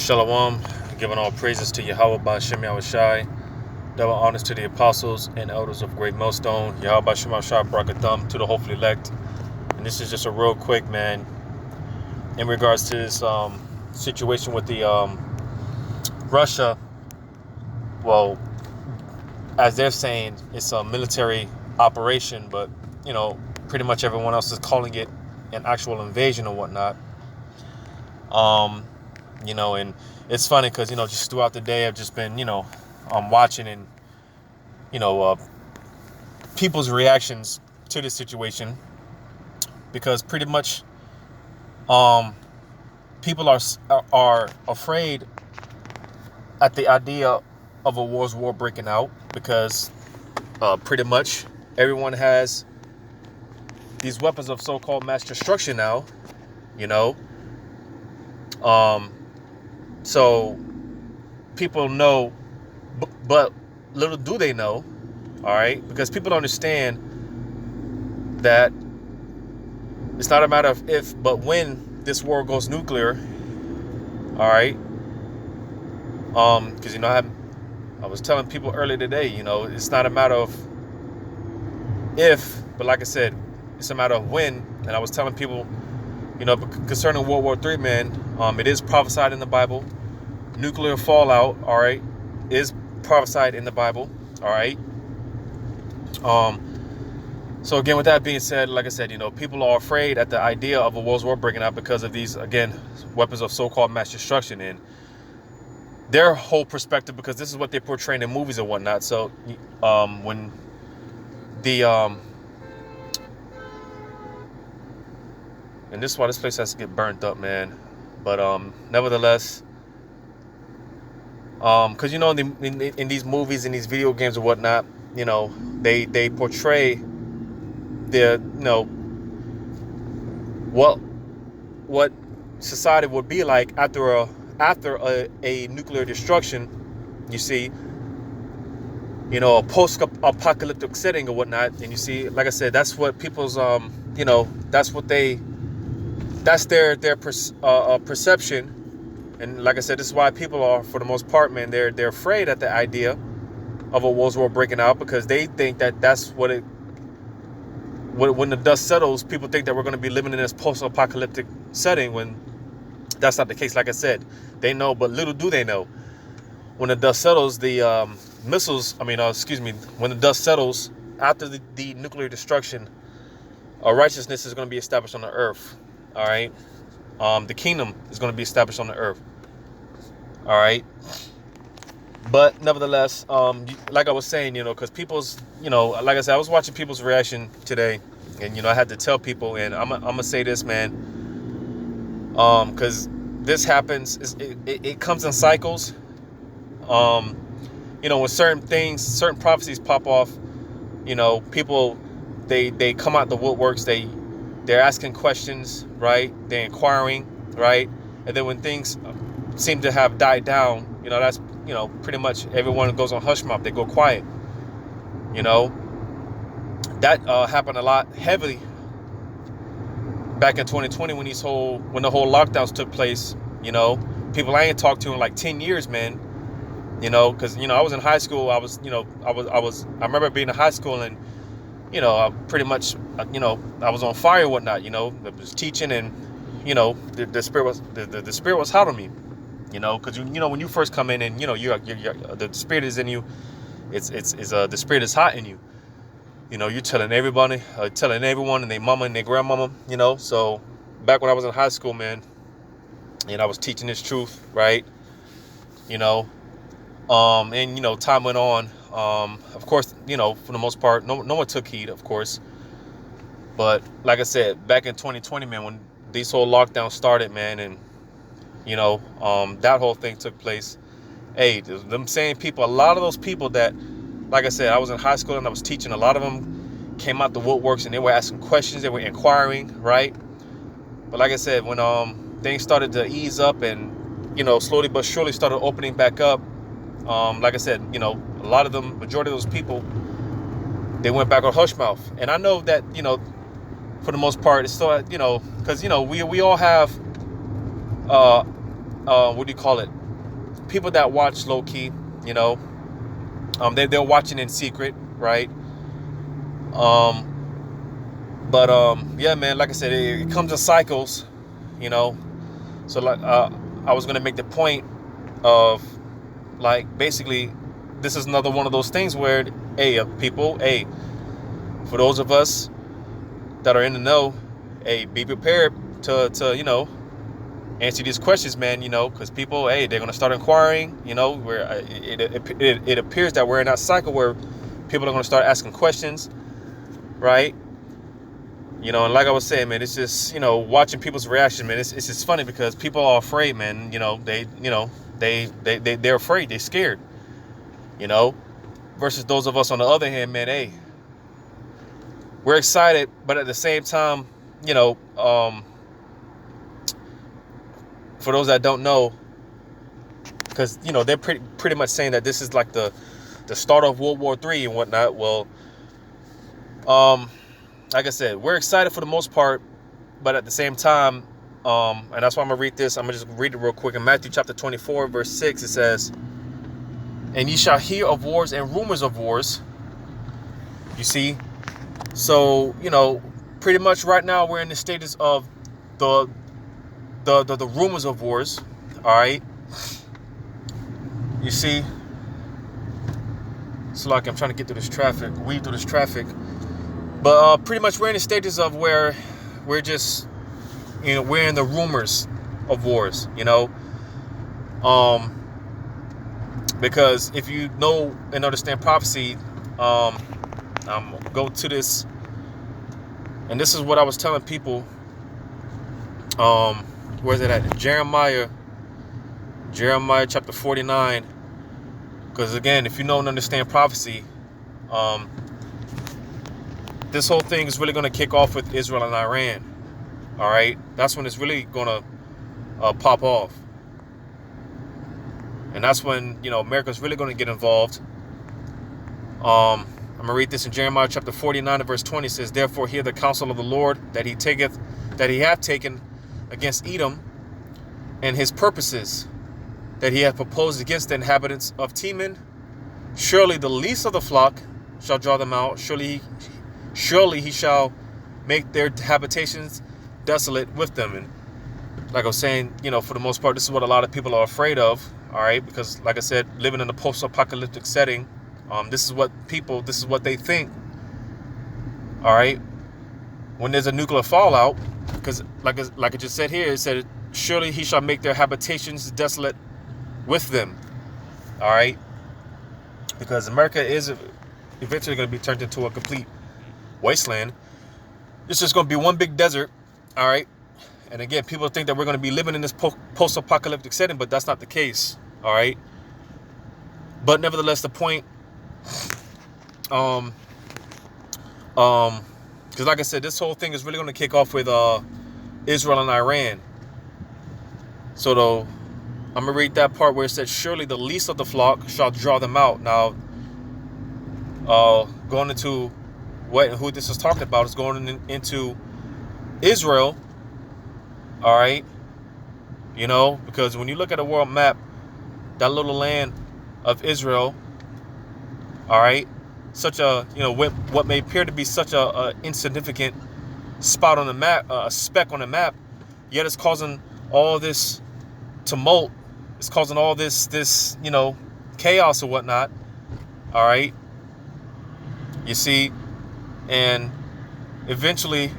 Shalom, giving all praises to Yahweh Ba'Shem Yahushai, double honors to the apostles and elders of Great Millstone, Yahweh Ba'Shem Yahushai Brakathum, to the hopefully elect. And this is just a real quick, man, in regards to this situation with the Russia. Well, as they're saying, it's a military operation, but, pretty much everyone else is calling it an actual invasion or whatnot. And it's funny because, just throughout the day, I've just been, watching and, people's reactions to this situation, because pretty much, people are afraid at the idea of a war breaking out, because, pretty much everyone has these weapons of so-called mass destruction now, So people know, but little do they know, all right? Because people don't understand that it's not a matter of if, but when this war goes nuclear, all right? Because, I was telling people earlier today, it's not a matter of if, but like I said, it's a matter of when. And I was telling people, concerning World War III, man, it is prophesied in the Bible. Nuclear fallout, all right, is prophesied in the Bible, all right. So again, with that being said, like I said, people are afraid at the idea of a world war breaking out because of these, again, weapons of so-called mass destruction, and their whole perspective, because this is what they're portraying in movies and whatnot. So when the and this is why this place has to get burnt up, man. But nevertheless, because in these movies and these video games and whatnot, they portray the what society would be like after a nuclear destruction. You see, a post-apocalyptic setting or whatnot, and you see, like I said, that's what people's that's their perception. And like I said, this is why people are, for the most part, man, they're afraid at the idea of a world war breaking out, because they think that that's when the dust settles, people think that we're going to be living in this post-apocalyptic setting, when that's not the case. Like I said, they know, but little do they know, when the dust settles, the when the dust settles after the nuclear destruction, righteousness is going to be established on the earth. All right. The kingdom is going to be established on the earth. All right. But nevertheless, like I was saying, because people's, like I said, I was watching people's reaction today, and, I had to tell people, and I'm going to say this, man, because this happens, it comes in cycles. When certain prophecies pop off, people, they come out the woodworks, they're asking questions, right? They're inquiring, right? And then when things seem to have died down, that's, pretty much everyone goes on hush mouth. They go quiet. That happened a lot heavily back in 2020 when the whole lockdowns took place. People I ain't talked to in like 10 years, man. Because I was in high school. I remember being in high school, and I pretty much, I was on fire and whatnot, I was teaching, and, the spirit was hot on me, because, when you first come in and, you're the spirit is in you, the spirit is hot in you, you're telling everybody, telling everyone and their mama and their grandmama, so back when I was in high school, man, and I was teaching this truth, right, and, time went on. Of course, for the most part, no one took heed, of course. But like I said, back in 2020, man, when these whole lockdowns started, man, and, that whole thing took place. Hey, them same people, a lot of those people that, like I said, I was in high school and I was teaching, a lot of them came out the woodworks and they were asking questions, they were inquiring, right? But like I said, when things started to ease up and, slowly but surely started opening back up, like I said, a lot of them, majority of those people, they went back on hush mouth. And I know that, for the most part, it's still, because, we all have what do you call it? People that watch low key, you know, they're watching in secret, right? But yeah, man, like I said, it comes in cycles, you know. So like, I was gonna make the point of, like, basically, this is another one of those things where, hey, people, hey, for those of us that are in the know, hey, be prepared to you know, answer these questions, man. You know, because people, hey, they're gonna start inquiring. You know, where it appears that we're in that cycle where people are gonna start asking questions, right? You know, and like I was saying, man, it's just, you know, watching people's reaction, man. It's just funny because people are afraid, man. You know, they're afraid, they're scared. You know, versus those of us on the other hand, man, hey, we're excited, but at the same time, you know, for those that don't know, because, you know, they're pretty much saying that this is like the start of World War III and whatnot. Well, like I said, we're excited for the most part, but at the same time, and that's why I'm gonna read this. I'm gonna just read it real quick. In Matthew chapter 24, verse 6, it says, "And ye shall hear of wars and rumors of wars." You see, so, you know, pretty much right now we're in the stages of the rumors of wars. All right, you see. So like, I'm trying to get through this traffic, weave through this traffic. But pretty much we're in the stages of where we're just, you know, we're in the rumors of wars, you know. Because if you know and understand prophecy, go to this, and this is what I was telling people. Where's it at? Jeremiah chapter 49. Because again, if you know and understand prophecy, this whole thing is really going to kick off with Israel and Iran. All right, that's when it's really going to pop off, and that's when, you know, America's really going to get involved. I'm gonna read this in Jeremiah chapter 49 and verse 20. It says, "Therefore hear the counsel of the Lord that he hath taken against Edom, and his purposes that he hath proposed against the inhabitants of Teman. Surely the least of the flock shall draw them out. Surely he shall make their habitations desolate with them." And like I was saying, you know, for the most part, this is what a lot of people are afraid of. All right, because like I said, living in a post-apocalyptic setting, this is what they think. All right, when there's a nuclear fallout, because like I just said here, it said, "Surely he shall make their habitations desolate with them." All right, because America is eventually going to be turned into a complete wasteland. It's just going to be one big desert. All right, and again, people think that we're going to be living in this post-apocalyptic setting, but that's not the case. All right, but nevertheless, the point, because like I said, this whole thing is really going to kick off with Israel and Iran. So though, I'm gonna read that part where it says, "Surely the least of the flock shall draw them out." Now, going into who this is talking about is going into Israel. All right, you know, because when you look at a world map, that little land of Israel, all right, such a, you know, what may appear to be such a insignificant spot on the map, a speck on the map, yet it's causing all this tumult. It's causing all this, you know, chaos or whatnot. All right, you see, and eventually,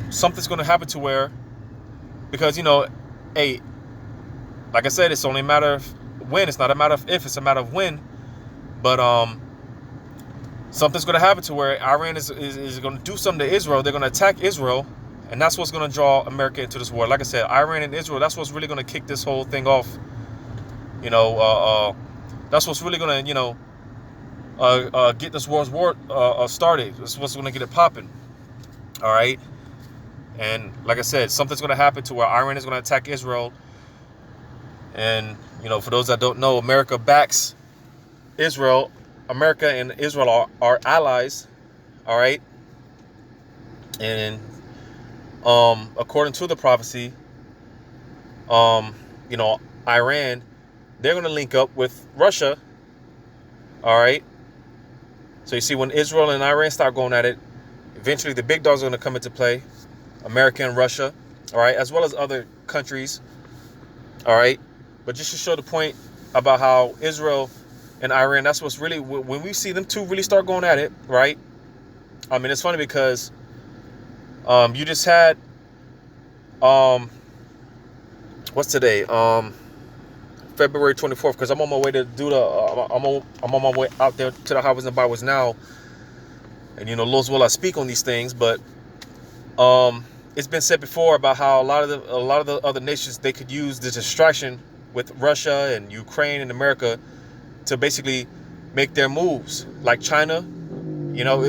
something's going to happen to where, because, you know, hey, like I said, it's only a matter of when. It's not a matter of if. It's a matter of when. But something's going to happen to where Iran is going to do something to Israel. They're going to attack Israel, and that's what's going to draw America into this war. Like I said, Iran and Israel, that's what's really going to kick this whole thing off. You know, that's what's really going to, you know, get this war started. That's what's going to get it popping. All right. And like I said, something's going to happen to where Iran is going to attack Israel. And, you know, for those that don't know, America backs Israel. America and Israel are allies. All right. And according to the prophecy, you know, Iran, they're going to link up with Russia. All right. So you see, when Israel and Iran start going at it, eventually the big dogs are going to come into play. America and Russia. All right. As well as other countries. All right. But just to show the point about how Israel and Iran, that's what's really, when we see them two really start going at it, right? I mean, it's funny because you just had, what's today? February 24th, because I'm on my way to do the, I'm on my way out there to the Highways and Byways now. And, you know, Lord's will I speak on these things, but it's been said before about how a lot of the other nations, they could use the distraction with Russia and Ukraine and America to basically make their moves, like China. You know,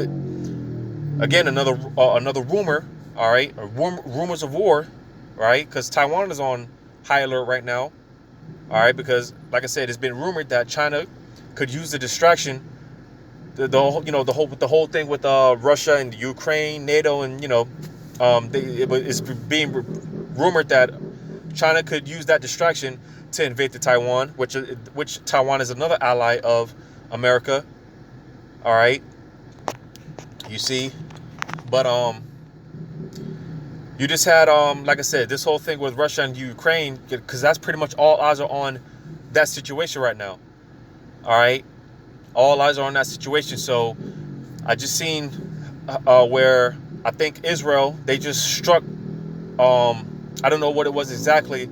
again, another rumor, all right, rumors of war, right? Because Taiwan is on high alert right now, all right, because like I said, it's been rumored that China could use the distraction, the whole thing with Russia and Ukraine, NATO, and it's being rumored that China could use that distraction to invade the Taiwan, which Taiwan is another ally of America. All right, you see, but you just had like I said, this whole thing with Russia and Ukraine, because that's pretty much all eyes are on that situation right now. All right, all eyes are on that situation. So I just seen where I think Israel, they just struck. I don't know what it was exactly,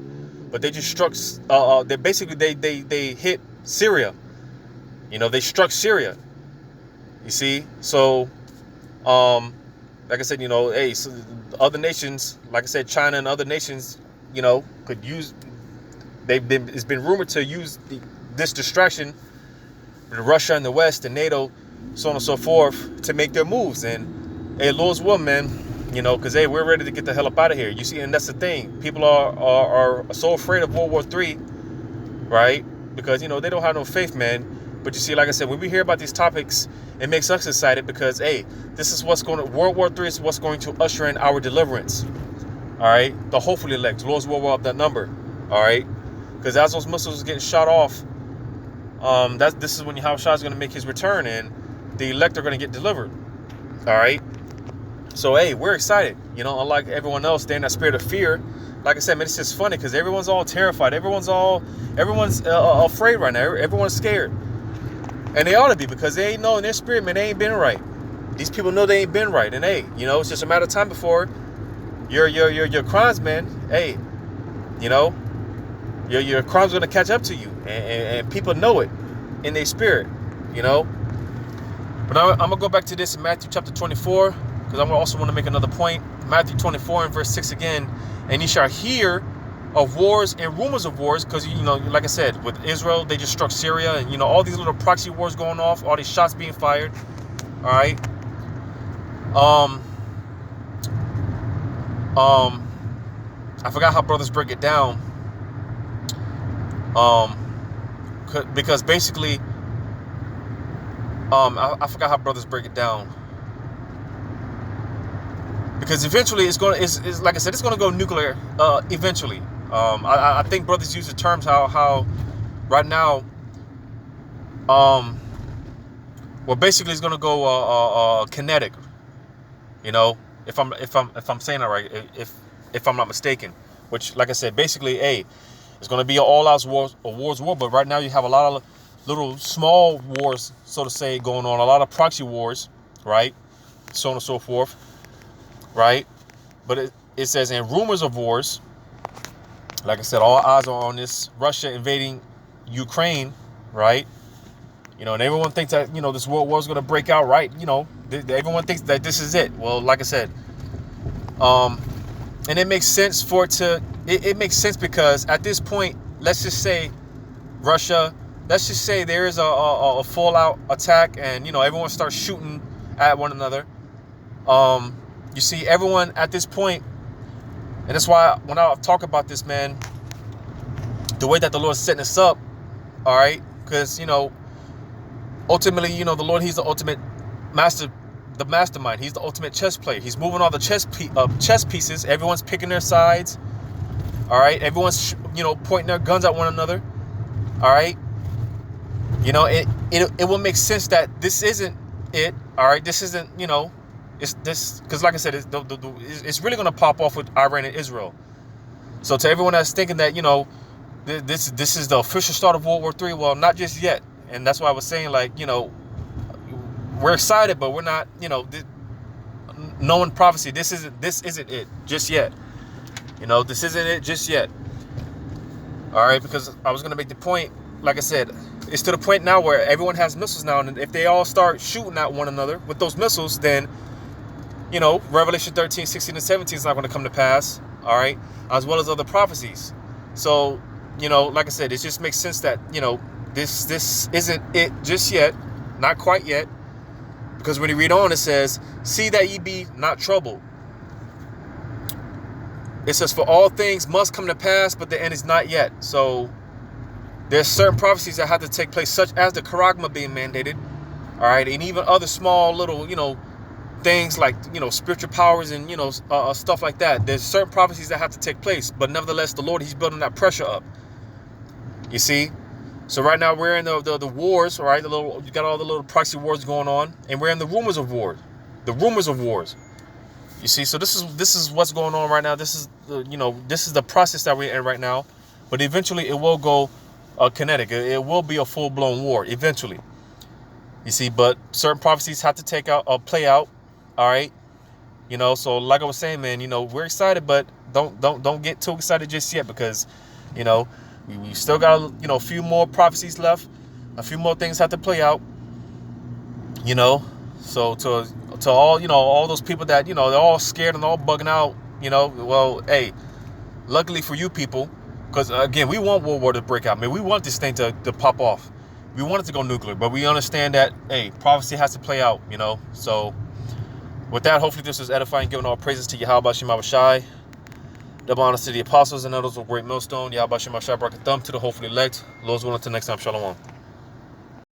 but they just struck. They basically they hit Syria. You know, they struck Syria. You see, so like I said, you know, hey, so other nations, like I said, China and other nations, you know, could use. It's been rumored to use this distraction, Russia and the West and NATO, so on and so forth, to make their moves. And hey, Lord's will, man, you know, because hey, we're ready to get the hell up out of here. You see, and that's the thing. People are so afraid of World War III, right? Because, you know, they don't have no faith, man. But you see, like I said, when we hear about these topics, it makes us excited because, hey, this is what's going to, World War III is what's going to usher in our deliverance. All right, the hopefully elect. Lord's will up that number. All right, because as those missiles are getting shot off, this is when Yahushua is going to make his return, and the elect are going to get delivered. All right. So, hey, we're excited. You know, unlike everyone else, they're in that spirit of fear. Like I said, man, it's just funny because everyone's all terrified. Everyone's afraid right now. Everyone's scared. And they ought to be, because they ain't know in their spirit, man, they ain't been right. These people know they ain't been right. And, hey, you know, it's just a matter of time before your crimes, man, hey, you know, your crimes are going to catch up to you. And people know it in their spirit, you know. But now I'm going to go back to this in Matthew chapter 24, because I also want to make another point. Matthew 24 and verse 6 again. And ye shall hear of wars and rumors of wars, because, you know, like I said, with Israel, they just struck Syria, and, you know, all these little proxy wars going off, all these shots being fired. All right. I forgot how brothers break it down. Because basically, I forgot how brothers break it down. Because eventually it's like I said, it's gonna go nuclear. Eventually, I think brothers use the terms how right now, well, basically it's gonna go kinetic. You know, if I'm saying that right, if I'm not mistaken. Which, like I said, basically, hey, it's gonna be an all-out war. But right now you have a lot of little small wars, so to say, going on. A lot of proxy wars, right? So on and so forth. Right, but it says in rumors of wars, like I said, all eyes are on this Russia invading Ukraine, right? You know, and everyone thinks that, you know, this world war is going to break out, right? You know, everyone thinks that this is it. Well, like I said, and it makes sense for it to. It makes sense because at this point, let's just say Russia. Let's just say there is a full-out attack, and, you know, everyone starts shooting at one another. You see, everyone at this point, and that's why when I talk about this, man, the way that the Lord's setting us up, all right, because, you know, ultimately, you know, the Lord, he's the ultimate master, the mastermind. He's the ultimate chess player. He's moving all the chess pieces. Everyone's picking their sides, All right, everyone's pointing their guns at one another. All right, it will make sense that this isn't it. All right, this isn't it's this, because like I said, it's really going to pop off with Iran and Israel. So to everyone that's thinking that this is the official start of World War III, well, not just yet. And that's why I was saying, like, we're excited, but we're not, knowing prophecy. This isn't it just yet. This isn't it just yet. All right, because I was going to make the point, like I said, it's to the point now where everyone has missiles now, and if they all start shooting at one another with those missiles, then, Revelation 13, 16, and 17 is not going to come to pass, all right, as well as other prophecies. So, like I said, it just makes sense that, this isn't it just yet, not quite yet, because when you read on, it says, see that ye be not troubled. It says, for all things must come to pass, but the end is not yet. So there's certain prophecies that have to take place, such as the charagma being mandated, all right, and even other small little, things like, spiritual powers and, stuff like that. There's certain prophecies that have to take place, but nevertheless, the Lord, he's building that pressure up. You see? So right now we're in the wars, all right? You got all the little proxy wars going on, and we're in the rumors of wars. The rumors of wars. You see, so this is what's going on right now. This is the process that we're in right now. But eventually it will go kinetic. It will be a full-blown war eventually. You see, but certain prophecies have to play out. All right. So like I was saying, man, we're excited, but don't get too excited just yet, because, we still got a few more prophecies left. A few more things have to play out. So to all, all those people that, they're all scared and all bugging out, well, hey, luckily for you people, because again, we want World War to break out. Man, we want this thing to pop off. We want it to go nuclear, but we understand that, hey, prophecy has to play out, So with that, hopefully this is edifying, giving all praises to Yahweh Shem Abishai. Double honors to the apostles and others of great millstone. Yahweh Shem Abishai, Barakatham to the hopefully elect. Lord's willing, until next time. Shalom.